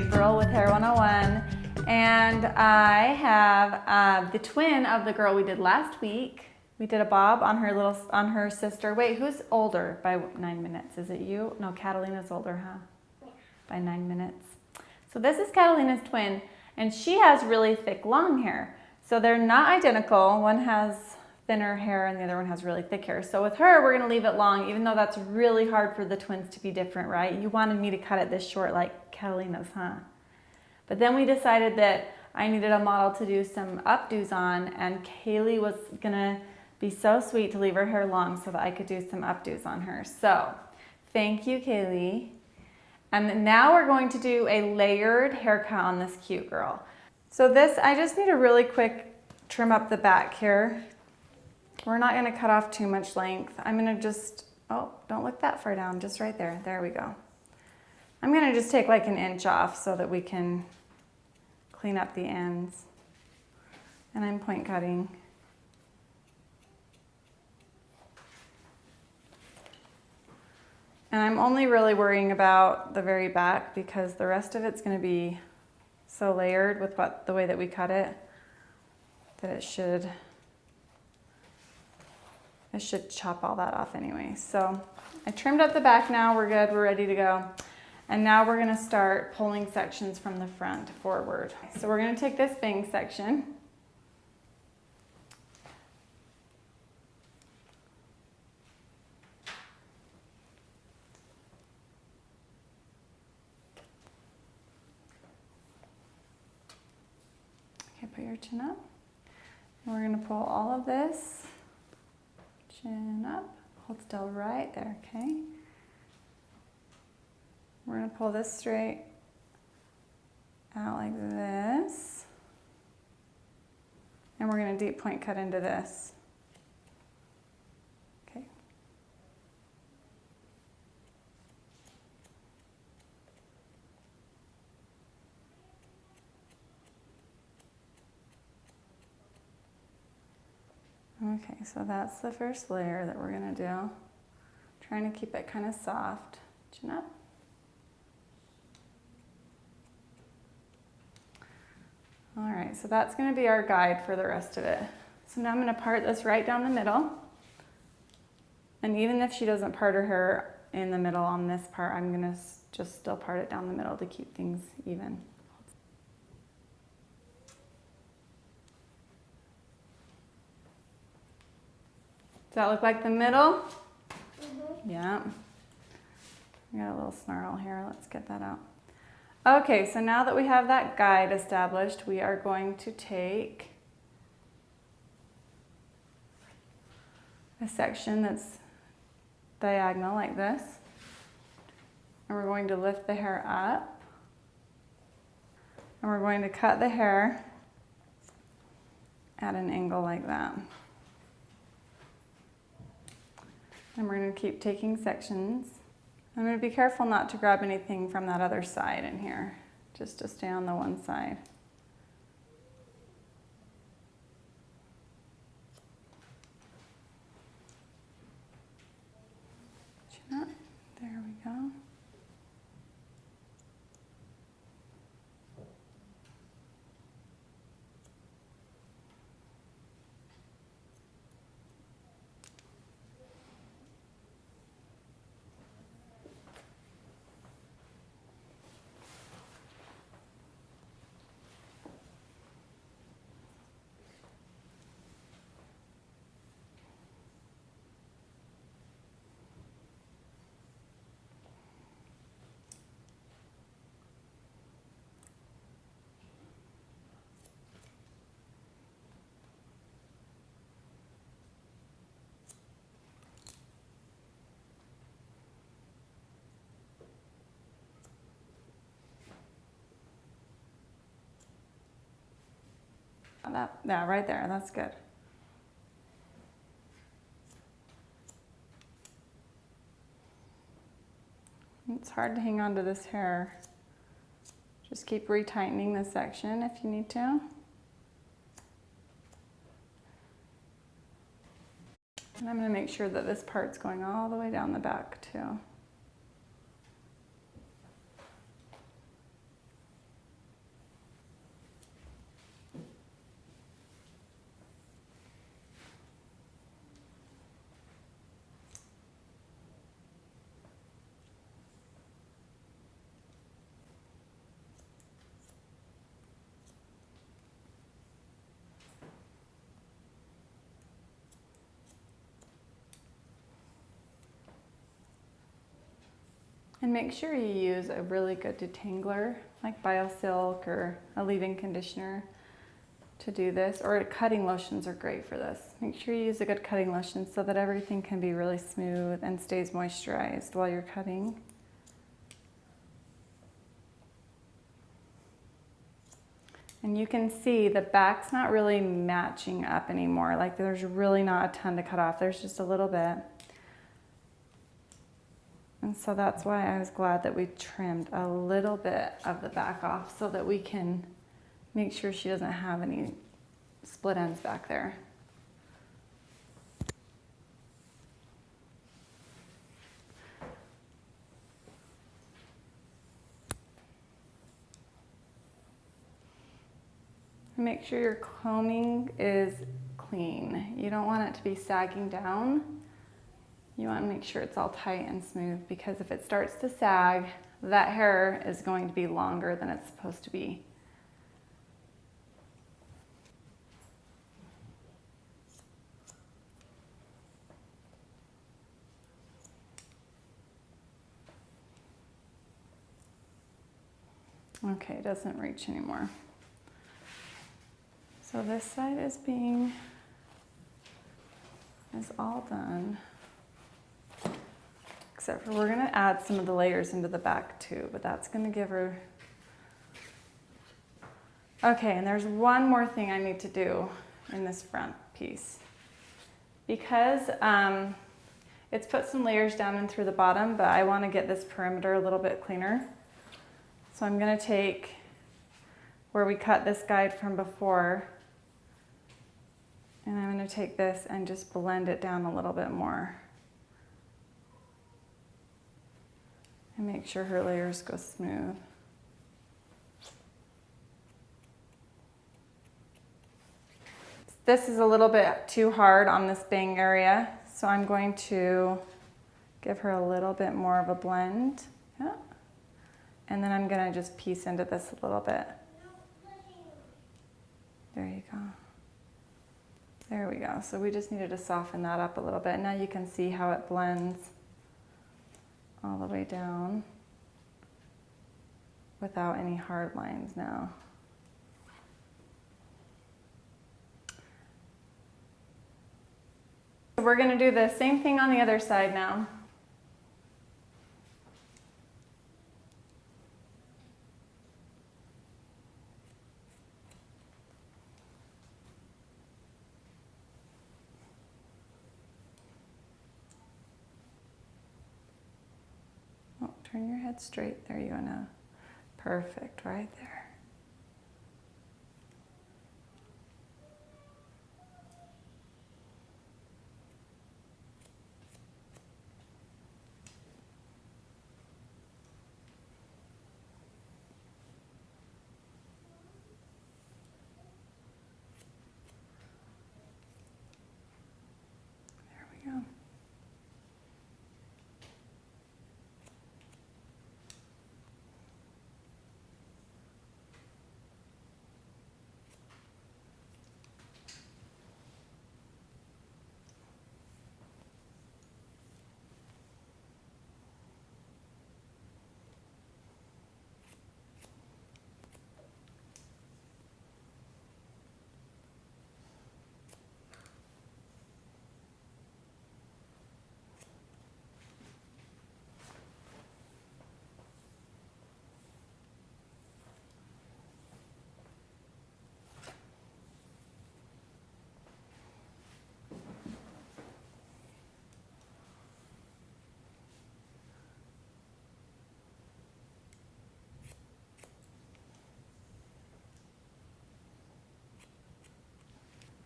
April with Hair 101, and I have the twin of the girl we did last week. We did a bob on her sister. Wait, who's older by 9 minutes? Is it you? No, Catalina's older, huh? Yeah. By 9 minutes. So this is Catalina's twin, and she has really thick long hair. So they're not identical. One has thinner hair and the other one has really thick hair. So with her, we're gonna leave it long, even though that's really hard for the twins to be different, right? You wanted me to cut it this short like Catalina's, huh? But then we decided that I needed a model to do some updos on, and Kaylee was gonna be so sweet to leave her hair long so that I could do some updos on her. So thank you, Kaylee. And now we're going to do a layered haircut on this cute girl. So this, I just need a really quick trim up the back here. We're not gonna cut off too much length. I'm gonna just, oh, don't look that far down, just right there. There we go. I'm gonna just take like an inch off so that we can clean up the ends. And I'm point cutting. And I'm only really worrying about the very back because the rest of it's gonna be so layered with the way that we cut it that it should chop all that off anyway. So I trimmed up the back now, we're good, we're ready to go. And now we're gonna start pulling sections from the front forward. So we're gonna take this bang section. Okay, put your chin up. And we're gonna pull all of this. Chin up, hold still right there, okay? We're gonna pull this straight out like this. And we're gonna deep point cut into this. Okay. Okay, so that's the first layer that we're gonna do. Trying to keep it kind of soft. Chin up. All right, so that's gonna be our guide for the rest of it. So now I'm gonna part this right down the middle. And even if she doesn't part her hair in the middle on this part, I'm gonna just still part it down the middle to keep things even. Does that look like the middle? Mm-hmm. Yeah. We got a little snarl here, let's get that out. Okay, so now that we have that guide established, we are going to take a section that's diagonal like this, and we're going to lift the hair up, and we're going to cut the hair at an angle like that. And we're going to keep taking sections. I'm going to be careful not to grab anything from that other side in here, just to stay on the one side. Chin up. There we go. Yeah, right there, that's good. It's hard to hang on to this hair. Just keep retightening this section if you need to. And I'm going to make sure that this part's going all the way down the back too. And make sure you use a really good detangler like BioSilk or a leave-in conditioner to do this, or cutting lotions are great for this. Make sure you use a good cutting lotion so that everything can be really smooth and stays moisturized while you're cutting. And you can see the back's not really matching up anymore. Like there's really not a ton to cut off. There's just a little bit. And so that's why I was glad that we trimmed a little bit of the back off so that we can make sure she doesn't have any split ends back there. Make sure your combing is clean. You don't want it to be sagging down. You want to make sure it's all tight and smooth, because if it starts to sag, that hair is going to be longer than it's supposed to be. Okay, it doesn't reach anymore. So this side is all done. Except for we're gonna add some of the layers into the back too, but that's gonna give her. Okay, and there's one more thing I need to do in this front piece. Because it's put some layers down and through the bottom, but I wanna get this perimeter a little bit cleaner. So I'm gonna take where we cut this guide from before, and I'm going to take this and just blend it down a little bit more. And make sure her layers go smooth. This is a little bit too hard on this bang area, so I'm going to give her a little bit more of a blend. Yeah. And then I'm going to just piece into this a little bit. There you go. There we go. So we just needed to soften that up a little bit. Now you can see how it blends all the way down without any hard lines now. So we're going to do the same thing on the other side now. Turn your head straight. There you go now. Perfect, right there. There we go.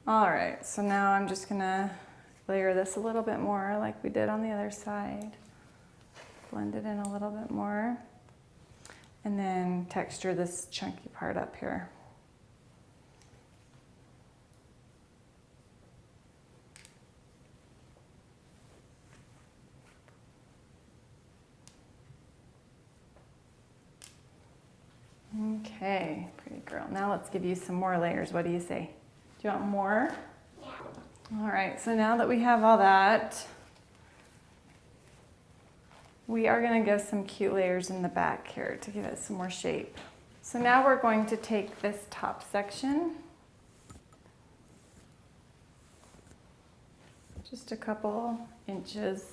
All right, so now I'm just gonna layer this a little bit more like we did on the other side. Blend it in a little bit more. And then texture this chunky part up here. Okay, pretty girl. Now let's give you some more layers. What do you say? Do you want more? Yeah. All right, so now that we have all that we are going to give some cute layers in the back here to give it some more shape. So now we're going to take this top section, just a couple inches,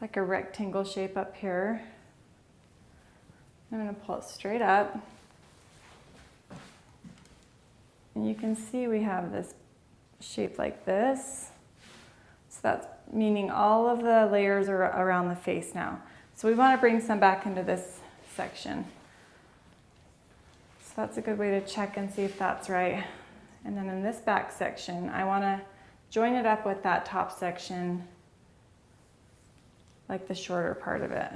like a rectangle shape up here. I'm going to pull it straight up. And you can see we have this shape like this. So that's meaning all of the layers are around the face now. So we want to bring some back into this section. So that's a good way to check and see if that's right. And then in this back section, I want to join it up with that top section, like the shorter part of it.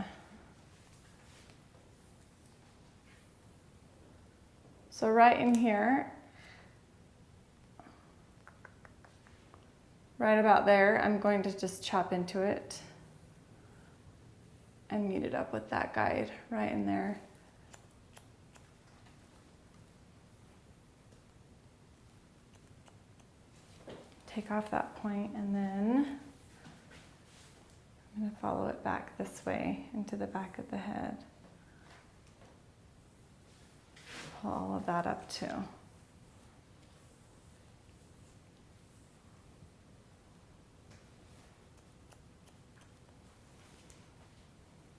So right in here, right about there, I'm going to just chop into it and meet it up with that guide right in there. Take off that point, and then I'm going to follow it back this way into the back of the head. Pull all of that up too.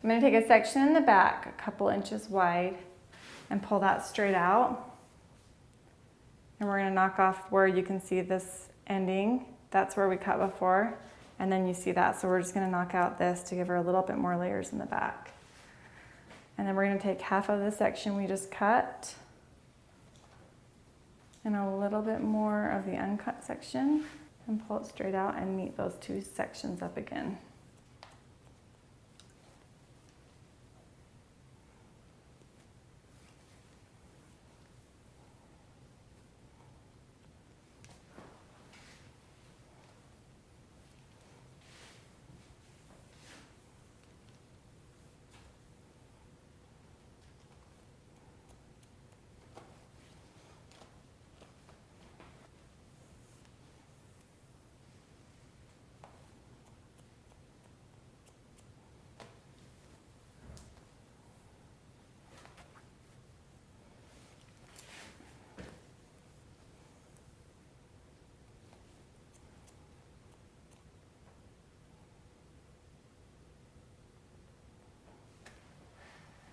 I'm going to take a section in the back, a couple inches wide, and pull that straight out. And we're going to knock off where you can see this ending. That's where we cut before. And then you see that. So we're just going to knock out this to give her a little bit more layers in the back. And then we're going to take half of the section we just cut and a little bit more of the uncut section and pull it straight out and meet those two sections up again.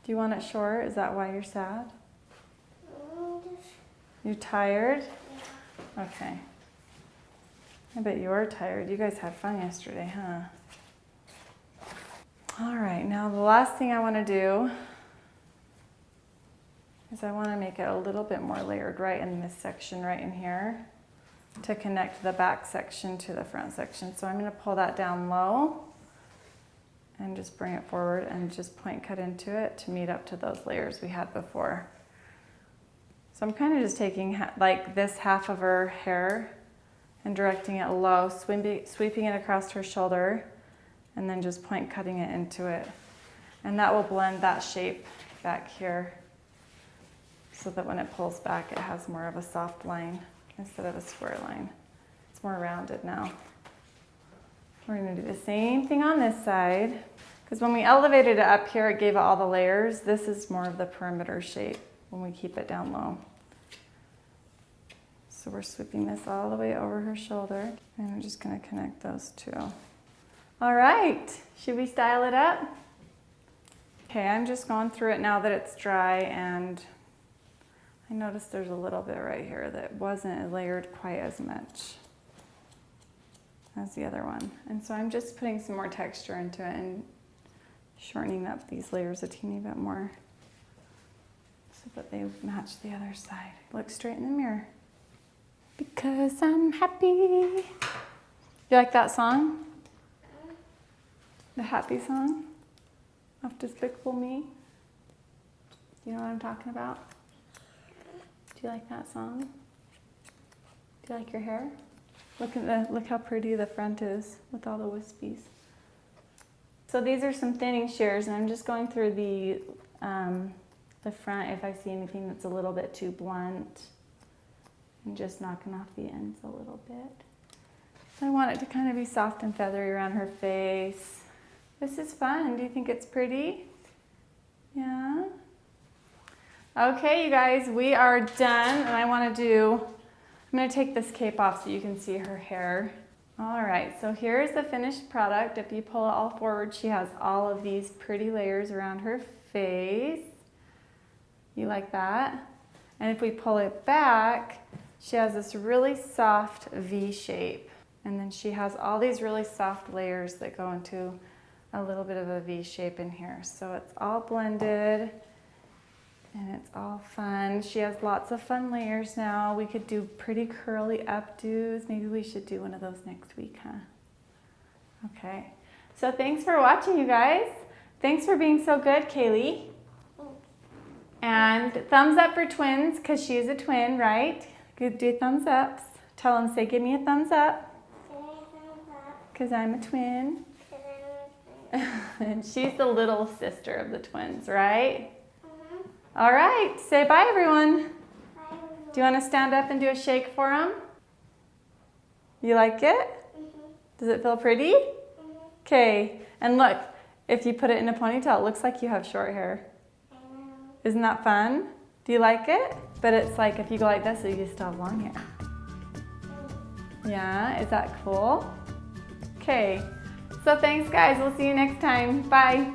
Do you want it short? Is that why you're sad? You're tired? Yeah. Okay. I bet you are tired. You guys had fun yesterday, huh? All right, now the last thing I want to do is I want to make it a little bit more layered right in this section right in here to connect the back section to the front section. So I'm going to pull that down low and just bring it forward and just point cut into it to meet up to those layers we had before. So I'm kind of just taking like this half of her hair and directing it low, sweeping it across her shoulder, and then just point cutting it into it. And that will blend that shape back here so that when it pulls back, it has more of a soft line instead of a square line. It's more rounded now. We're going to do the same thing on this side, because when we elevated it up here, it gave it all the layers. This is more of the perimeter shape when we keep it down low. So we're sweeping this all the way over her shoulder, and I'm just going to connect those two. All right, should we style it up? Okay, I'm just going through it now that it's dry, and I noticed there's a little bit right here that wasn't layered quite as much as the other one. And so I'm just putting some more texture into it and shortening up these layers a teeny bit more so that they match the other side. Look straight in the mirror. Because I'm happy. You like that song? The happy song of Despicable Me? You know what I'm talking about? Do you like that song? Do you like your hair? Look how pretty the front is with all the wispies. So these are some thinning shears, and I'm just going through the front if I see anything that's a little bit too blunt, and just knocking off the ends a little bit. So I want it to kind of be soft and feathery around her face This is fun. Do you think it's pretty? Yeah? Okay, you guys, we are done, and I'm gonna take this cape off so you can see her hair. All right, so here's the finished product. If you pull it all forward, she has all of these pretty layers around her face. You like that? And if we pull it back, she has this really soft V shape. And then she has all these really soft layers that go into a little bit of a V shape in here. So it's all blended and it's all fun. She has lots of fun layers now. We could do pretty curly updos. Maybe we should do one of those next week, huh? Okay. So thanks for watching, you guys. Thanks for being so good, Kaylee. And thumbs up for twins, because she's a twin, right? Good, do thumbs ups. Tell them, say, give me a thumbs up. Because I'm a twin. And she's the little sister of the twins, right? All right, say bye, everyone. Bye, everyone. Do you want to stand up and do a shake for them? You like it? Does it feel pretty? Okay, and look, if you put it in a ponytail, it looks like you have short hair. Isn't that fun? Do you like it? But it's like if you go like this, you still have long hair. Yeah, is that cool? Okay, so thanks guys, we'll see you next time. Bye.